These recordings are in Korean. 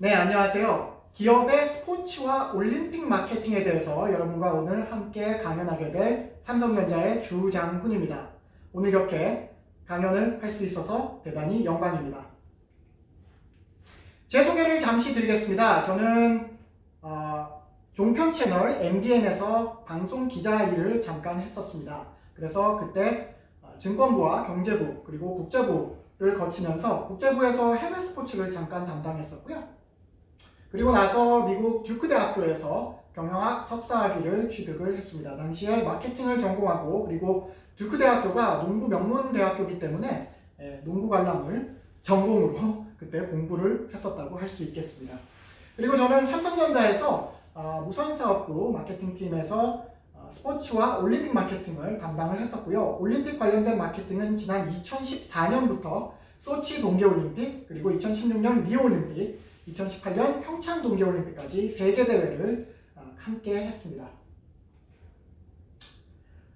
네, 안녕하세요. 기업의 스포츠와 올림픽 마케팅에 대해서 여러분과 오늘 함께 강연하게 될 삼성전자의 주장훈입니다. 오늘 이렇게 강연을 할 수 있어서 대단히 영광입니다. 제 소개를 잠시 드리겠습니다. 저는 종편 채널 MBN에서 방송 기자 일을 잠깐 했었습니다. 그래서 그때 증권부와 경제부 그리고 국제부를 거치면서 국제부에서 해외 스포츠를 잠깐 담당했었고요. 그리고 나서 미국 듀크 대학교에서 경영학 석사학위를 취득을 했습니다. 당시에 마케팅을 전공하고 그리고 듀크 대학교가 농구 명문 대학교이기 때문에 농구 관람을 전공으로 그때 공부를 했었다고 할 수 있겠습니다. 그리고 저는 삼성전자에서 무선사업부 마케팅팀에서 스포츠와 올림픽 마케팅을 담당을 했었고요. 올림픽 관련된 마케팅은 지난 2014년부터 소치 동계올림픽 그리고 2016년 리오올림픽 2018년 평창 동계올림픽까지 3개 대회를 함께 했습니다.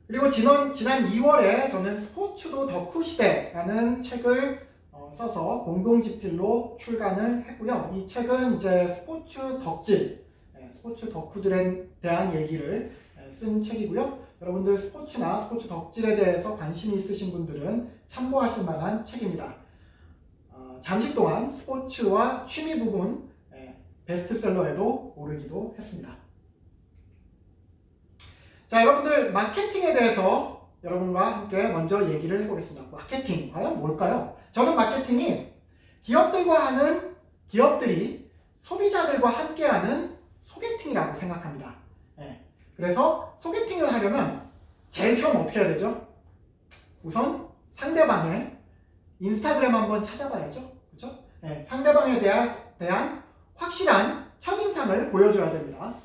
그리고 지난 2월에 저는 스포츠도 덕후 시대라는 책을 써서 공동집필로 출간을 했고요. 이 책은 이제 스포츠 덕질, 스포츠 덕후들에 대한 얘기를 쓴 책이고요. 여러분들 스포츠나 스포츠 덕질에 대해서 관심이 있으신 분들은 참고하실 만한 책입니다. 잠시 동안 스포츠와 취미 부분 베스트셀러에도 오르기도 했습니다. 자, 여러분들 마케팅에 대해서 여러분과 함께 먼저 얘기를 해보겠습니다. 마케팅 과연 뭘까요? 저는 마케팅이 기업들이 소비자들과 함께하는 소개팅이라고 생각합니다. 그래서 소개팅을 하려면 제일 처음 어떻게 해야 되죠? 우선 상대방의 인스타그램 한번 찾아봐야죠. 그렇죠? 상대방에 대한 확실한 첫인상을 보여줘야 됩니다.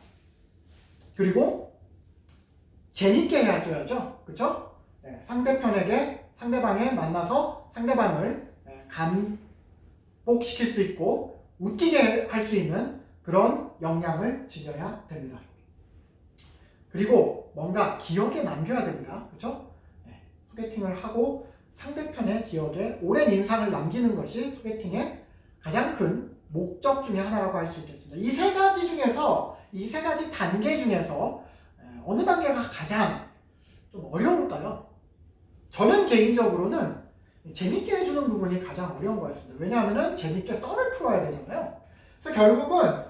그리고 재밌게 해줘야죠. 그렇죠? 상대방에 만나서 상대방을 감복시킬 수 있고 웃기게 할 수 있는 그런 역량을 지녀야 됩니다. 그리고 뭔가 기억에 남겨야 됩니다. 그렇죠? 소개팅을 하고 상대편의 기억에 오랜 인상을 남기는 것이 소개팅의 가장 큰 목적 중에 하나라고 할 수 있겠습니다. 이 세 가지 단계 중에서 어느 단계가 가장 좀 어려울까요? 저는 개인적으로는 재밌게 해주는 부분이 가장 어려운 것 같습니다. 왜냐하면 재밌게 썰을 풀어야 되잖아요. 그래서 결국은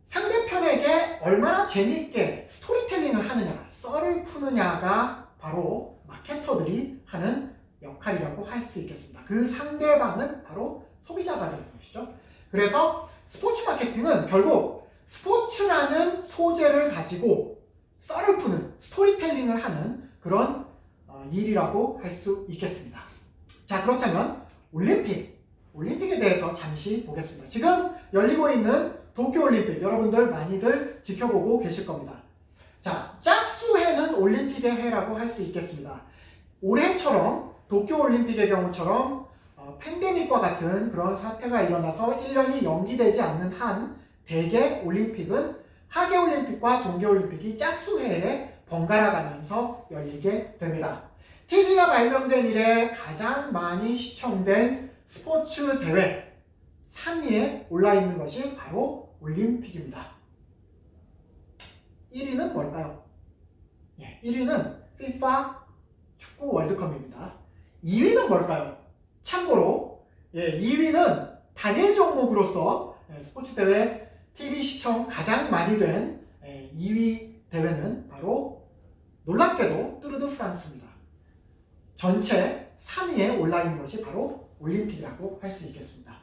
상대편에게 얼마나 재밌게 스토리텔링을 하느냐, 썰을 푸느냐가 바로 마케터들이 하는 역할이라고 할 수 있겠습니다. 그 상대방은 바로 소비자가 되는 것이죠. 그래서 스포츠 마케팅은 결국 스포츠라는 소재를 가지고 썰을 푸는, 스토리텔링을 하는 그런 일이라고 할 수 있겠습니다. 자, 그렇다면 올림픽에 대해서 잠시 보겠습니다. 지금 열리고 있는 도쿄올림픽 여러분들 많이들 지켜보고 계실 겁니다. 자, 짝수해는 올림픽의 해라고 할 수 있겠습니다. 올해처럼 도쿄올림픽의 경우처럼 팬데믹과 같은 그런 사태가 일어나서 1년이 연기되지 않는 한 대개 올림픽은 하계올림픽과 동계올림픽이 짝수해에 번갈아 가면서 열리게 됩니다. TV가 발명된 이래 가장 많이 시청된 스포츠 대회 3위에 올라있는 것이 바로 올림픽입니다. 1위는 뭘까요? 1위는 FIFA 축구 월드컵입니다. 2위는 뭘까요? 참고로 2위는 단일 종목으로서 스포츠 대회 TV 시청 가장 많이 된 2위 대회는 바로 놀랍게도 뚜르드 프랑스입니다. 전체 3위에 올라있는 것이 바로 올림픽이라고 할 수 있겠습니다.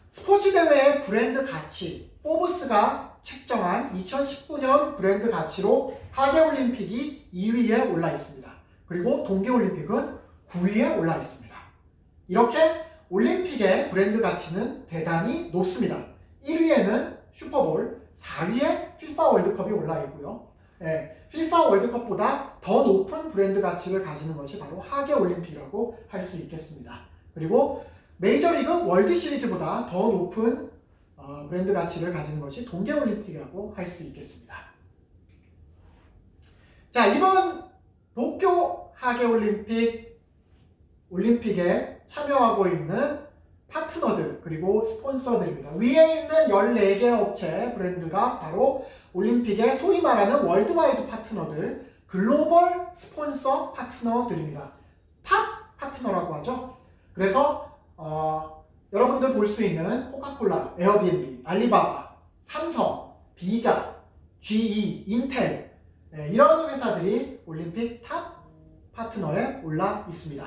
스포츠 대회의 브랜드 가치, 포브스가 책정한 2019년 브랜드 가치로 하계올림픽이 2위에 올라 있습니다. 그리고 동계올림픽은 9위에 올라 있습니다. 이렇게 올림픽의 브랜드 가치는 대단히 높습니다. 1위에는 슈퍼볼, 4위에 FIFA 월드컵이 올라 있고요. FIFA 월드컵보다 더 높은 브랜드 가치를 가지는 것이 바로 하계올림픽이라고 할 수 있겠습니다. 그리고 메이저리그 월드 시리즈보다 더 높은 브랜드 가치를 가지는 것이 동계올림픽이라고 할 수 있겠습니다. 자, 이번 도쿄 하계올림픽에 참여하고 있는 파트너들 그리고 스폰서들입니다. 위에 있는 14개 업체 브랜드가 바로 올림픽의 소위 말하는 월드와이드 파트너들, 글로벌 스폰서 파트너들입니다. 탑 파트너라고 하죠. 그래서 여러분들 볼 수 있는 코카콜라, 에어비앤비, 알리바바, 삼성, 비자, GE, 인텔 이런 회사들이 올림픽 탑 파트너에 올라 있습니다.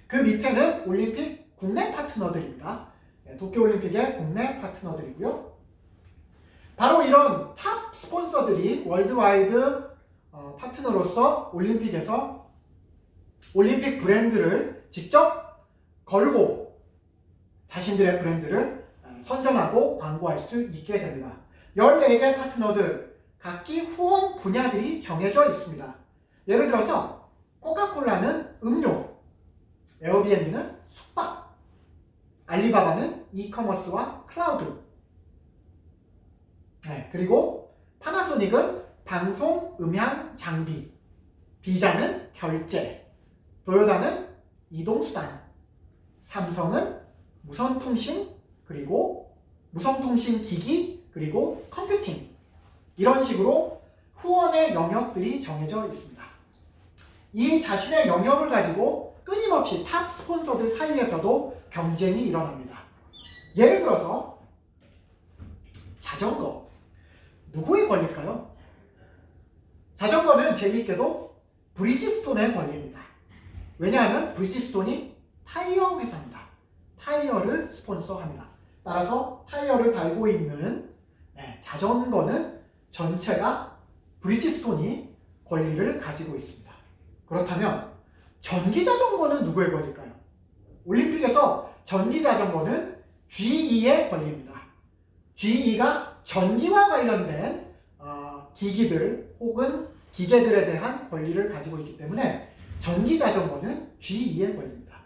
그 밑에는 올림픽 국내 파트너들입니다. 도쿄올림픽의 국내 파트너들이고요. 바로 이런 탑 스폰서들이 월드와이드 파트너로서 올림픽에서 올림픽 브랜드를 직접 걸고 자신들의 브랜드를 선전하고 광고할 수 있게 됩니다. 14개 파트너들 각기 후원 분야들이 정해져 있습니다. 예를 들어서 코카콜라는 음료, 에어비앤비는 숙박, 알리바바는 이커머스와 클라우드, 그리고 파나소닉은 방송, 음향, 장비, 비자는 결제, 도요타는 이동수단, 삼성은 무선통신, 그리고 무선통신 기기, 그리고 컴퓨팅 이런 식으로 후원의 영역들이 정해져 있습니다. 이 자신의 영역을 가지고 끊임없이 탑 스폰서들 사이에서도 경쟁이 일어납니다. 예를 들어서 자전거 누구에 걸릴까요? 자전거는 재미있게도 브리지스톤에 걸립니다. 왜냐하면 브리지스톤이 타이어 회사입니다. 타이어를 스폰서합니다. 따라서 타이어를 달고 있는 자전거는 전체가 브리지스톤이 권리를 가지고 있습니다. 그렇다면 전기자전거는 누구에 걸릴까요? 올림픽에서 전기자전거는 GE에 걸립니다. GE가 전기와 관련된 기기들 혹은 기계들에 대한 권리를 가지고 있기 때문에 전기자전거는 GE에 걸립니다.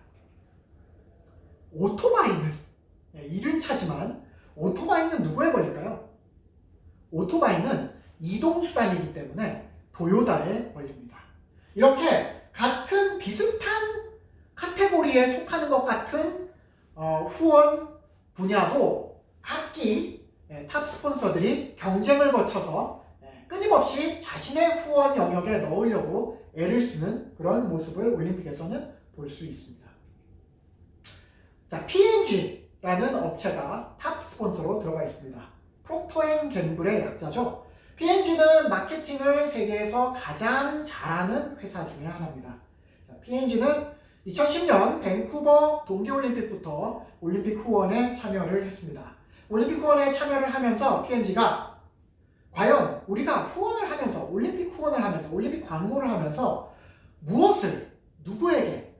오토바이는 이륜차지만 오토바이는 누구에 걸릴까요? 오토바이는 이동수단이기 때문에 도요타에 걸립니다. 이렇게 같은 비슷한 카테고리에 속하는 것 같은 후원 분야도 각기 탑 스폰서들이 경쟁을 거쳐서 끊임없이 자신의 후원 영역에 넣으려고 애를 쓰는 그런 모습을 올림픽에서는 볼 수 있습니다. 자, P&G라는 업체가 탑 스폰서로 들어가 있습니다. 프록터앤갬블의 약자죠. P&G는 마케팅을 세계에서 가장 잘하는 회사 중에 하나입니다. P&G는 2010년 밴쿠버 동계올림픽부터 올림픽 후원에 참여를 했습니다. 올림픽 후원에 참여를 하면서 P&G가 과연 우리가 후원을 하면서 올림픽 후원을 하면서 올림픽 광고를 하면서 무엇을 누구에게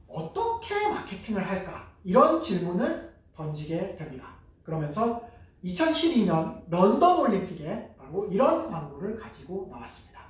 어떻게 마케팅을 할까 이런 질문을 던지게 됩니다. 그러면서 2012년 런던 올림픽에 바로 이런 광고를 가지고 나왔습니다.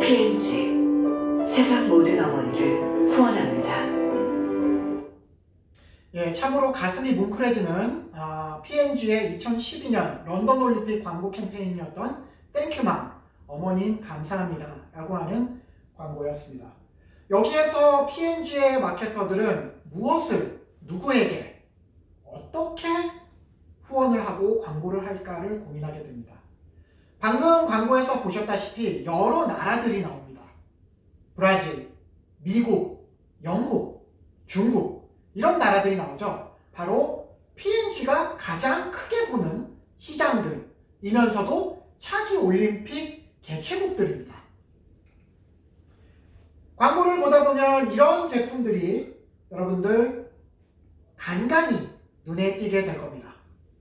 P&G 세상 모든 어머니를 후원합니다. 예, 참으로 가슴이 뭉클해지는 P&G의 2012년 런던 올림픽 광고 캠페인이었던 Thank you mom, 어머님 감사합니다 라고 하는 광고였습니다. 여기에서 P&G의 마케터들은 무엇을 누구에게 어떻게 후원을 하고 광고를 할까를 고민하게 됩니다. 방금 광고에서 보셨다시피 여러 나라들이 나옵니다. 브라질, 미국, 영국, 중국 이런 나라들이 나오죠. 바로 P&G가 가장 크게 보는 시장들이면서도 차기 올림픽 개최국들입니다. 광고를 보다 보면 이런 제품들이 여러분들 간간히 눈에 띄게 될 겁니다.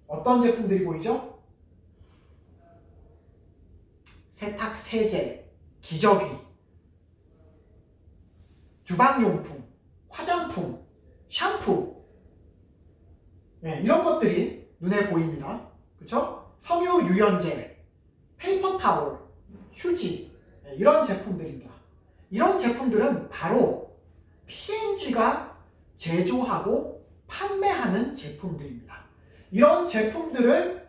어떤 제품들이 보이죠? 세탁 세제, 기저귀, 주방용품, 화장품, 샴푸 이런 것들이 눈에 보입니다. 그렇죠? 섬유 유연제, 페이퍼 타올, 휴지 이런 제품들입니다. 이런 제품들은 바로 P&G가 제조하고 판매하는 제품들입니다. 이런 제품들을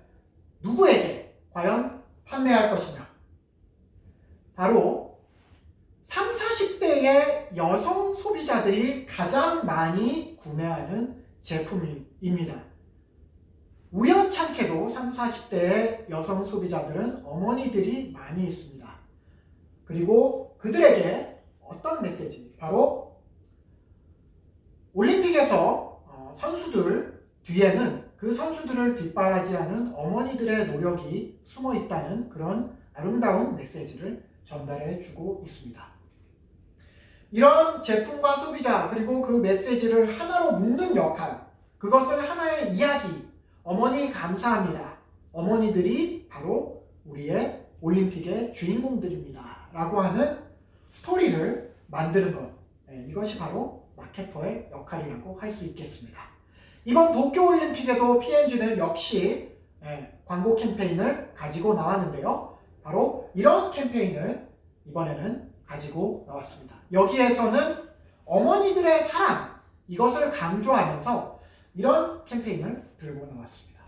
누구에게 과연 판매할 것이냐? 바로 30, 40대의 여성 소비자들이 가장 많이 구매하는 제품입니다. 우연찮게도 30, 40대의 여성 소비자들은 어머니들이 많이 있습니다. 그리고 그들에게 어떤 메시지? 바로 올림픽에서 선수들 뒤에는 그 선수들을 뒷바라지하는 어머니들의 노력이 숨어 있다는 그런 아름다운 메시지를 전달해 주고 있습니다. 이런 제품과 소비자 그리고 그 메시지를 하나로 묶는 역할, 그것을 하나의 이야기, 어머니 감사합니다. 어머니들이 바로 우리의 올림픽의 주인공들입니다. 라고 하는 스토리를 만드는 것, 이것이 바로 마케터의 역할이라고 할 수 있겠습니다. 이번 도쿄올림픽에도 P&G는 역시 광고 캠페인을 가지고 나왔는데요. 바로 이런 캠페인을 이번에는 가지고 나왔습니다. 여기에서는 어머니들의 사랑, 이것을 강조하면서 이런 캠페인을 들고 나왔습니다.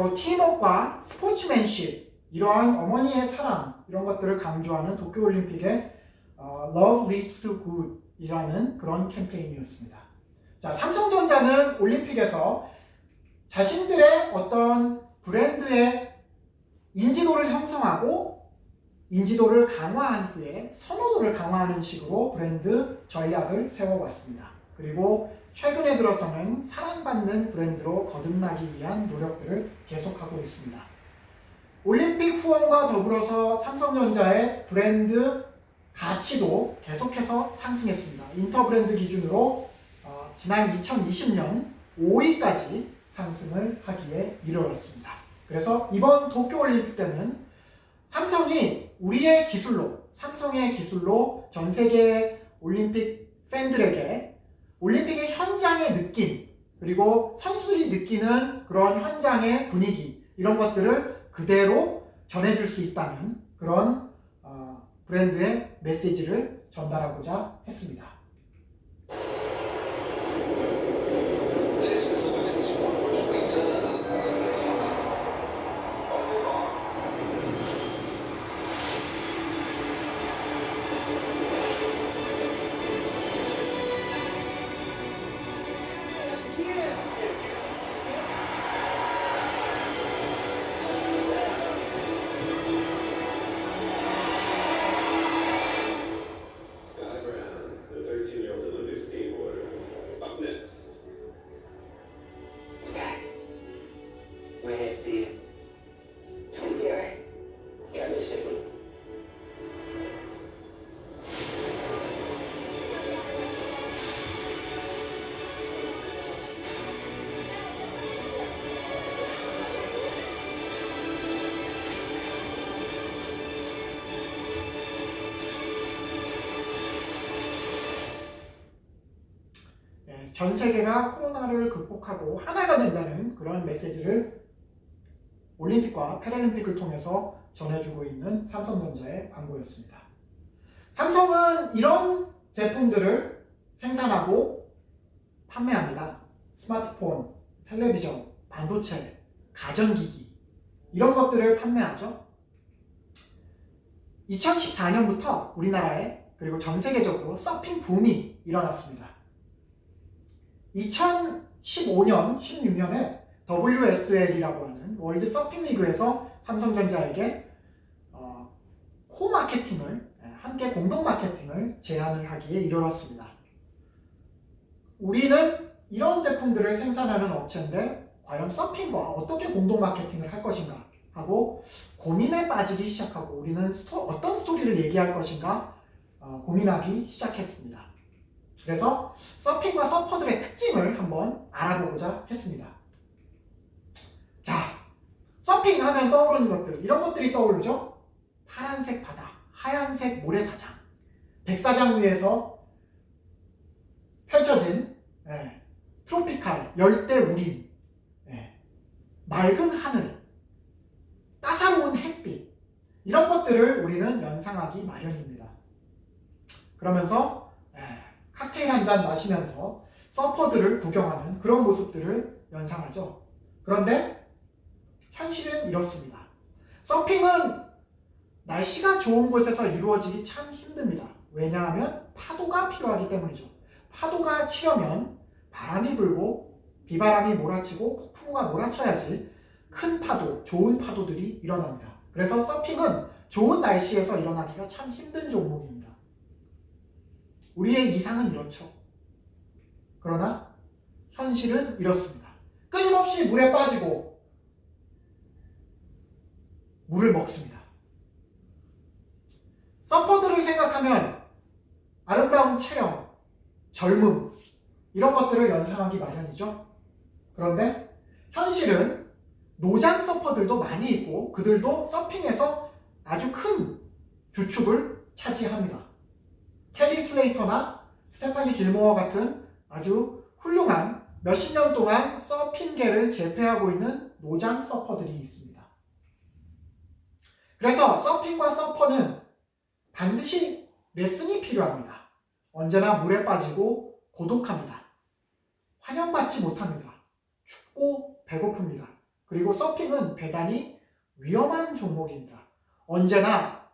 바로 팀워크와 스포츠맨십, 이러한 어머니의 사랑, 이런 것들을 강조하는 도쿄올림픽의 Love Leads to Good 이라는 그런 캠페인이었습니다. 자, 삼성전자는 올림픽에서 자신들의 어떤 브랜드의 인지도를 형성하고 인지도를 강화한 후에 선호도를 강화하는 식으로 브랜드 전략을 세워왔습니다. 그리고 최근에 들어서는 사랑받는 브랜드로 거듭나기 위한 노력들을 계속하고 있습니다. 올림픽 후원과 더불어서 삼성전자의 브랜드 가치도 계속해서 상승했습니다. 인터브랜드 기준으로 지난 2020년 5위까지 상승을 하기에 이르렀습니다. 그래서 이번 도쿄올림픽 때는 삼성이 우리의 기술로, 삼성의 기술로 전 세계 올림픽 팬들에게 올림픽의 현장의 느낌, 그리고 선수들이 느끼는 그런 현장의 분위기, 이런 것들을 그대로 전해줄 수 있다는 그런 브랜드의 메시지를 전달하고자 했습니다. 전 세계가 코로나를 극복하고 하나가 된다는 그런 메시지를 올림픽과 패럴림픽을 통해서 전해주고 있는 삼성전자의 광고였습니다. 삼성은 이런 제품들을 생산하고 판매합니다. 스마트폰, 텔레비전, 반도체, 가전기기, 이런 것들을 판매하죠. 2014년부터 우리나라에 그리고 전 세계적으로 서핑 붐이 일어났습니다. 2015년, 16년에 WSL이라고 하는 월드 서핑 리그에서 삼성전자에게 코-마케팅을, 함께 공동 마케팅을 제안을 하기에 이르렀습니다. 우리는 이런 제품들을 생산하는 업체인데 과연 서핑과 어떻게 공동 마케팅을 할 것인가 하고 고민에 빠지기 시작하고 우리는 어떤 스토리를 얘기할 것인가 고민하기 시작했습니다. 그래서 서핑과 서퍼들의 특징을 한번 알아보고자 했습니다. 자, 서핑 하면 떠오르는 것들, 이런 것들이 떠오르죠? 파란색 바다, 하얀색 모래사장, 백사장 위에서 펼쳐진 트로피칼, 열대 우림, 맑은 하늘, 따사로운 햇빛, 이런 것들을 우리는 연상하기 마련입니다. 그러면서 칵테일 한 잔 마시면서 서퍼들을 구경하는 그런 모습들을 연상하죠. 그런데 현실은 이렇습니다. 서핑은 날씨가 좋은 곳에서 이루어지기 참 힘듭니다. 왜냐하면 파도가 필요하기 때문이죠. 파도가 치려면 바람이 불고 비바람이 몰아치고 폭풍우가 몰아쳐야지 큰 파도, 좋은 파도들이 일어납니다. 그래서 서핑은 좋은 날씨에서 일어나기가 참 힘든 종목입니다. 우리의 이상은 이렇죠. 그러나 현실은 이렇습니다. 끊임없이 물에 빠지고 물을 먹습니다. 서퍼들을 생각하면 아름다운 체형, 젊음, 이런 것들을 연상하기 마련이죠. 그런데 현실은 노장 서퍼들도 많이 있고 그들도 서핑에서 아주 큰 주축을 차지합니다. 켈리 슬레이터나 스테파니 길모어 같은 아주 훌륭한 몇십 년 동안 서핑계를 제패하고 있는 노장 서퍼들이 있습니다. 그래서 서핑과 서퍼는 반드시 레슨이 필요합니다. 언제나 물에 빠지고 고독합니다. 환영받지 못합니다. 춥고 배고픕니다. 그리고 서핑은 대단히 위험한 종목입니다. 언제나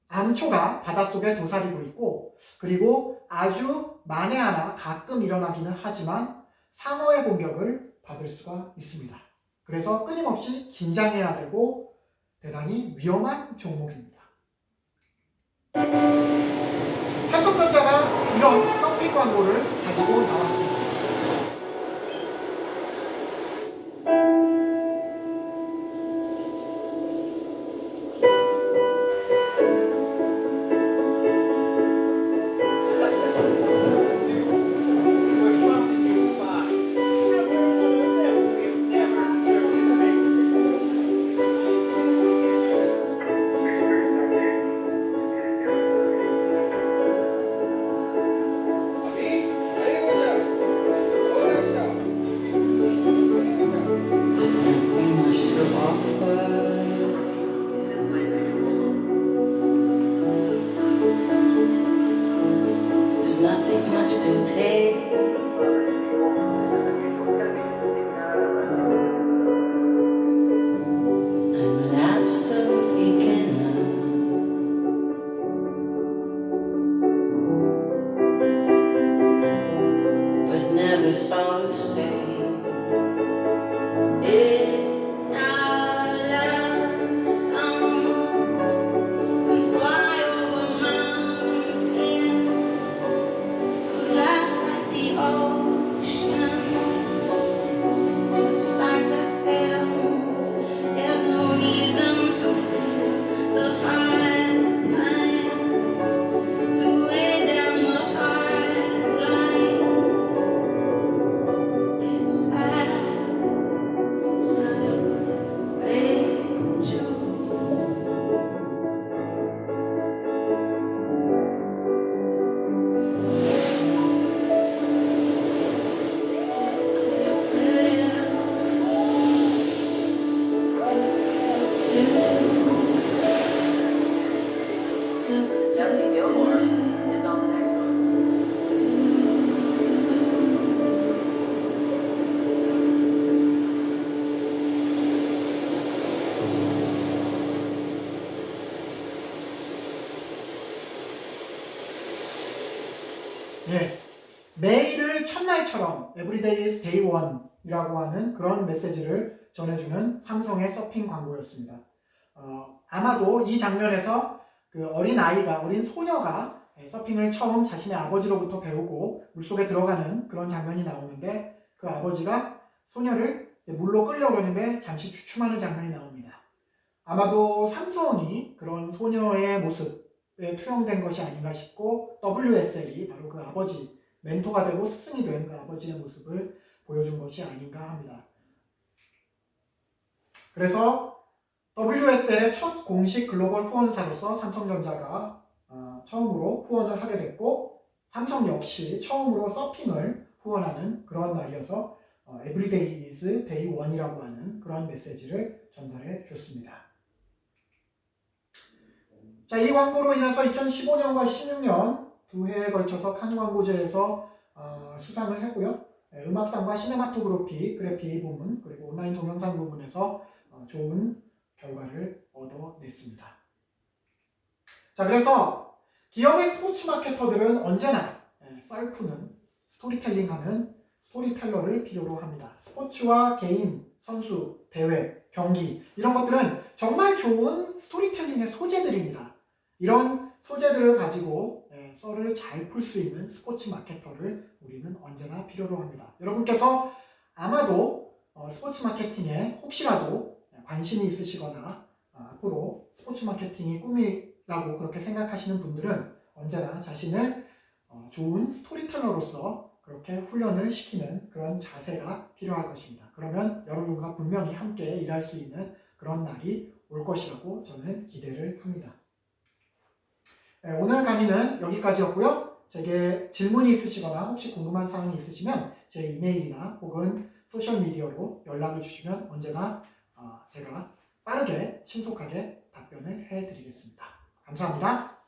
암초가 바닷속에 도사리고 있고, 그리고 아주 만에 하나 가끔 일어나기는 하지만 상어의 공격을 받을 수가 있습니다. 그래서 끊임없이 긴장해야 되고 대단히 위험한 종목입니다. 삼성전자가 이런 서핑 광고를 가지고 나왔습니다. Nothing much to take. I'm an absolute beginner. But never saw the same. If our love song could fly over mountains, laugh at the ocean, just like the films. There's no reason to feel the hard times, to lay down the hard lines. It's absolutely true. Justin Gilmore is on the next one. 예, 매일을 첫날처럼 Everyday is Day One이라고 하는 그런 메시지를 전해주는 삼성의 서핑 광고였습니다. 아마도 이 장면에서 그 어린 소녀가 서핑을 처음 자신의 아버지로부터 배우고 물속에 들어가는 그런 장면이 나오는데, 그 아버지가 소녀를 물로 끌려오려는데 잠시 주춤하는 장면이 나옵니다. 아마도 삼성이 그런 소녀의 모습에 투영된 것이 아닌가 싶고, WSL이 바로 그 아버지, 멘토가 되고 스승이 된 그 아버지의 모습을 보여준 것이 아닌가 합니다. 그래서 WSL의 첫 공식 글로벌 후원사로서 삼성전자가 처음으로 후원을 하게 됐고, 삼성 역시 처음으로 서핑을 후원하는 그런 날이어서 Everyday is Day One이라고 하는 그런 메시지를 전달해 줬습니다. 자, 이 광고로 인해서 2015년과 16년 두 해에 걸쳐서 칸 광고제에서 수상을 했고요. 음악상과 시네마토그래피 부문, 그리고 온라인 동영상 부문에서 좋은 결과를 얻어냈습니다. 자, 그래서 기업의 스포츠 마케터들은 언제나 썰푸는, 스토리텔링하는 스토리텔러를 필요로 합니다. 스포츠와 개인, 선수, 대회, 경기, 이런 것들은 정말 좋은 스토리텔링의 소재들입니다. 이런 소재들을 가지고 썰을 잘 풀 수 있는 스포츠 마케터를 우리는 언제나 필요로 합니다. 여러분께서 아마도 스포츠 마케팅에 혹시라도 관심이 있으시거나 앞으로 스포츠 마케팅이 꿈이라고 그렇게 생각하시는 분들은 언제나 자신을 좋은 스토리텔러로서 그렇게 훈련을 시키는 그런 자세가 필요할 것입니다. 그러면 여러분과 분명히 함께 일할 수 있는 그런 날이 올 것이라고 저는 기대를 합니다. 오늘 강의는 여기까지였고요. 제게 질문이 있으시거나 혹시 궁금한 사항이 있으시면 제 이메일이나 혹은 소셜미디어로 연락을 주시면 언제나 제가 빠르게 신속하게 답변을 해드리겠습니다. 감사합니다.